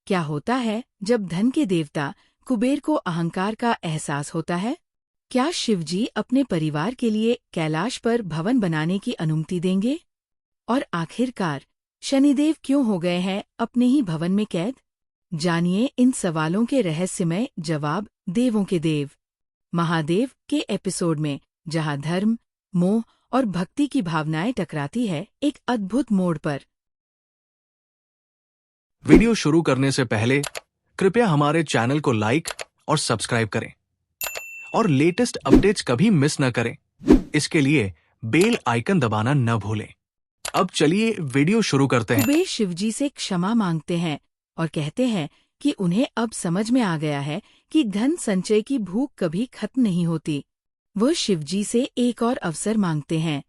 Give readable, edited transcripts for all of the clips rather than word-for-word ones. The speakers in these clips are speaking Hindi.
क्या होता है जब धन के देवता कुबेर को अहंकार का एहसास होता है? क्या शिवजी अपने परिवार के लिए कैलाश पर भवन बनाने की अनुमति देंगे? और आखिरकार शनिदेव क्यों हो गए हैं अपने ही भवन में कैद? जानिए इन सवालों के रहस्यमय जवाब देवों के देव महादेव के एपिसोड में, जहां धर्म, मोह और भक्ति की भावनाएं टकराती है एक अद्भुत मोड़ पर। वीडियो शुरू करने से पहले कृपया हमारे चैनल को लाइक और सब्सक्राइब करें और लेटेस्ट अपडेट्स कभी मिस न करें। इसके लिए बेल आइकन दबाना न भूलें। अब चलिए वीडियो शुरू करते हैं। कुबेर शिवजी से क्षमा मांगते हैं और कहते हैं कि उन्हें अब समझ में आ गया है कि धन संचय की भूख कभी खत्म नहीं होती। वह शिवजी से एक और अवसर मांगते हैं।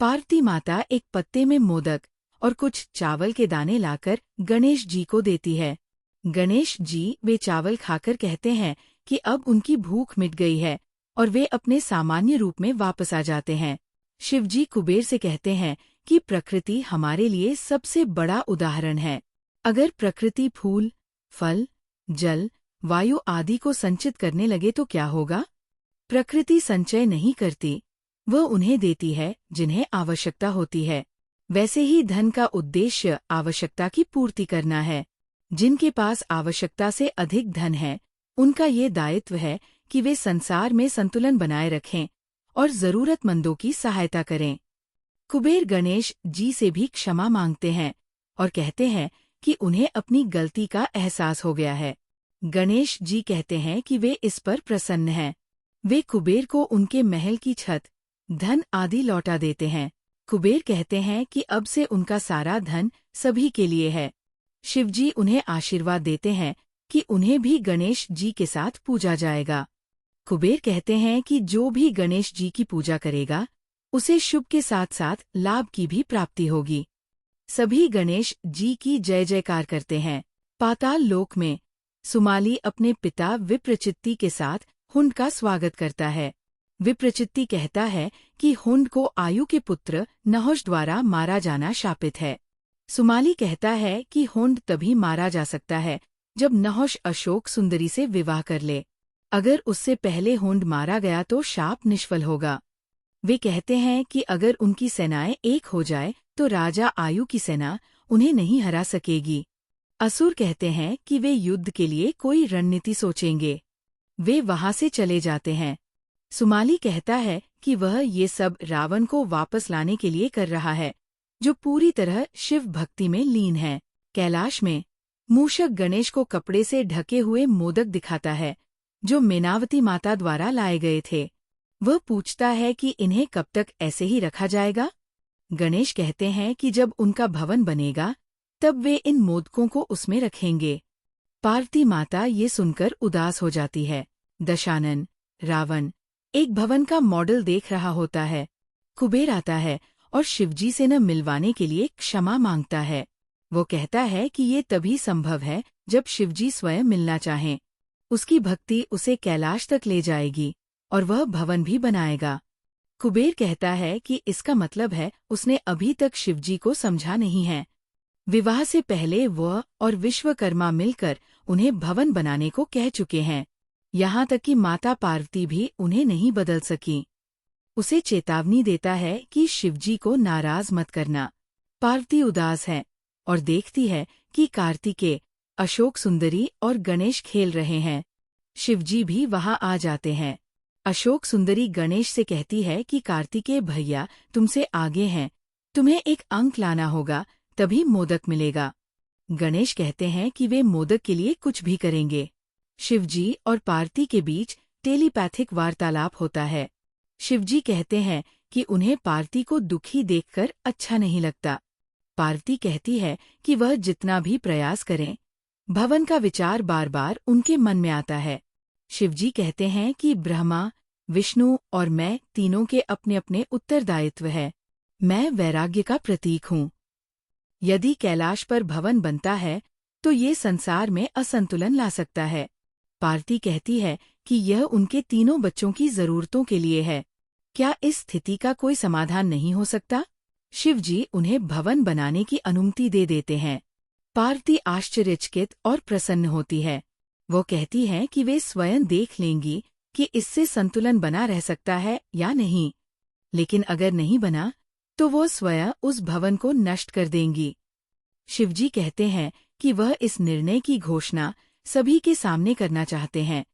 पार्वती माता एक पत्ते में मोदक और कुछ चावल के दाने लाकर गणेश जी को देती है। गणेश जी वे चावल खाकर कहते हैं कि अब उनकी भूख मिट गई है और वे अपने सामान्य रूप में वापस आ जाते हैं। शिवजी कुबेर से कहते हैं कि प्रकृति हमारे लिए सबसे बड़ा उदाहरण है। अगर प्रकृति फूल, फल, जल, वायु आदि को संचित करने लगे तो क्या होगा? प्रकृति संचय नहीं करती, वह उन्हें देती है जिन्हें आवश्यकता होती है। वैसे ही धन का उद्देश्य आवश्यकता की पूर्ति करना है। जिनके पास आवश्यकता से अधिक धन है, उनका ये दायित्व है कि वे संसार में संतुलन बनाए रखें और जरूरतमंदों की सहायता करें। कुबेर गणेश जी से भी क्षमा मांगते हैं और कहते हैं कि उन्हें अपनी गलती का एहसास हो गया है। गणेश जी कहते हैं कि वे इस पर प्रसन्न हैं। वे कुबेर को उनके महल की छत, धन आदि लौटा देते हैं। कुबेर कहते हैं कि अब से उनका सारा धन सभी के लिए है। शिवजी उन्हें आशीर्वाद देते हैं कि उन्हें भी गणेश जी के साथ पूजा जाएगा। कुबेर कहते हैं कि जो भी गणेश जी की पूजा करेगा, उसे शुभ के साथ साथ लाभ की भी प्राप्ति होगी। सभी गणेश जी की जय जयकार करते हैं। पाताल लोक में सुमाली अपने पिता विप्रचित्ति के साथ हुंड का स्वागत करता है। विप्रचित्ति कहता है कि हुंड को आयु के पुत्र नहुष द्वारा मारा जाना शापित है। सुमाली कहता है कि हुंड तभी मारा जा सकता है जब नहुष अशोक सुंदरी से विवाह कर ले। अगर उससे पहले हुंड मारा गया तो शाप निष्फल होगा। वे कहते हैं कि अगर उनकी सेनाएं एक हो जाए तो राजा आयु की सेना उन्हें नहीं हरा सकेगी। असुर कहते हैं कि वे युद्ध के लिए कोई रणनीति सोचेंगे। वे वहां से चले जाते हैं। सुमाली कहता है कि वह ये सब रावण को वापस लाने के लिए कर रहा है, जो पूरी तरह शिव भक्ति में लीन है। कैलाश में मूषक गणेश को कपड़े से ढके हुए मोदक दिखाता है, जो मेनावती माता द्वारा लाए गए थे। वह पूछता है कि इन्हें कब तक ऐसे ही रखा जाएगा? गणेश कहते हैं कि जब उनका भवन बनेगा, तब वे इन मोदकों को उसमें रखेंगे। पार्वती माता ये सुनकर उदास हो जाती है। दशानन, रावण, एक भवन का मॉडल देख रहा होता है। कुबेर आता है और शिवजी से न मिलवाने के लिए क्षमा मांगता है। वो कहता है कि ये तभी संभव है जब शिवजी स्वयं मिलना चाहें। उसकी भक्ति उसे कैलाश तक ले जाएगी और वह भवन भी बनाएगा। कुबेर कहता है कि इसका मतलब है उसने अभी तक शिवजी को समझा नहीं है। विवाह से पहले वह और विश्वकर्मा मिलकर उन्हें भवन बनाने को कह चुके हैं। यहाँ तक कि माता पार्वती भी उन्हें नहीं बदल सकी। उसे चेतावनी देता है कि शिवजी को नाराज मत करना। पार्वती उदास है और देखती है कि कार्तिकेय, अशोक सुंदरी और गणेश खेल रहे हैं। शिवजी भी वहां आ जाते हैं। अशोक सुंदरी गणेश से कहती है कि कार्तिकेय भैया तुमसे आगे हैं, तुम्हें एक अंक लाना होगा, तभी मोदक मिलेगा। गणेश कहते हैं कि वे मोदक के लिए कुछ भी करेंगे। शिवजी और पार्वती के बीच टेलीपैथिक वार्तालाप होता है। शिवजी कहते हैं कि उन्हें पार्वती को दुखी देखकर अच्छा नहीं लगता। पार्वती कहती है कि वह जितना भी प्रयास करें, भवन का विचार बार बार उनके मन में आता है। शिवजी कहते हैं कि ब्रह्मा, विष्णु और मैं तीनों के अपने अपने उत्तरदायित्व है। मैं वैराग्य का प्रतीक हूँ। यदि कैलाश पर भवन बनता है तो ये संसार में असंतुलन ला सकता है। पार्वती कहती है कि यह उनके तीनों बच्चों की जरूरतों के लिए है। क्या इस स्थिति का कोई समाधान नहीं हो सकता? शिवजी उन्हें भवन बनाने की अनुमति दे देते हैं। पार्वती आश्चर्यचकित और प्रसन्न होती है। वो कहती है कि वे स्वयं देख लेंगी कि इससे संतुलन बना रह सकता है या नहीं, लेकिन अगर नहीं बना तो वो स्वयं उस भवन को नष्ट कर देंगी। शिवजी कहते हैं कि वह इस निर्णय की घोषणा सभी के सामने करना चाहते हैं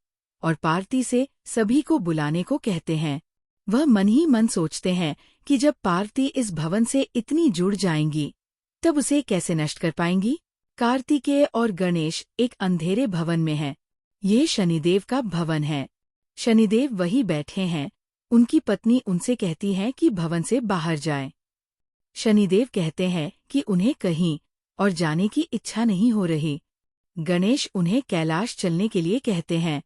और पार्वती से सभी को बुलाने को कहते हैं। वह मन ही मन सोचते हैं कि जब पार्वती इस भवन से इतनी जुड़ जाएंगी तब उसे कैसे नष्ट कर पाएंगी। कार्तिकेय और गणेश एक अंधेरे भवन में हैं। ये शनिदेव का भवन है। शनिदेव वहीं बैठे हैं। उनकी पत्नी उनसे कहती है कि भवन से बाहर जाएं। शनिदेव कहते हैं कि उन्हें कहीं और जाने की इच्छा नहीं हो रही। गणेश उन्हें कैलाश चलने के लिए कहते हैं।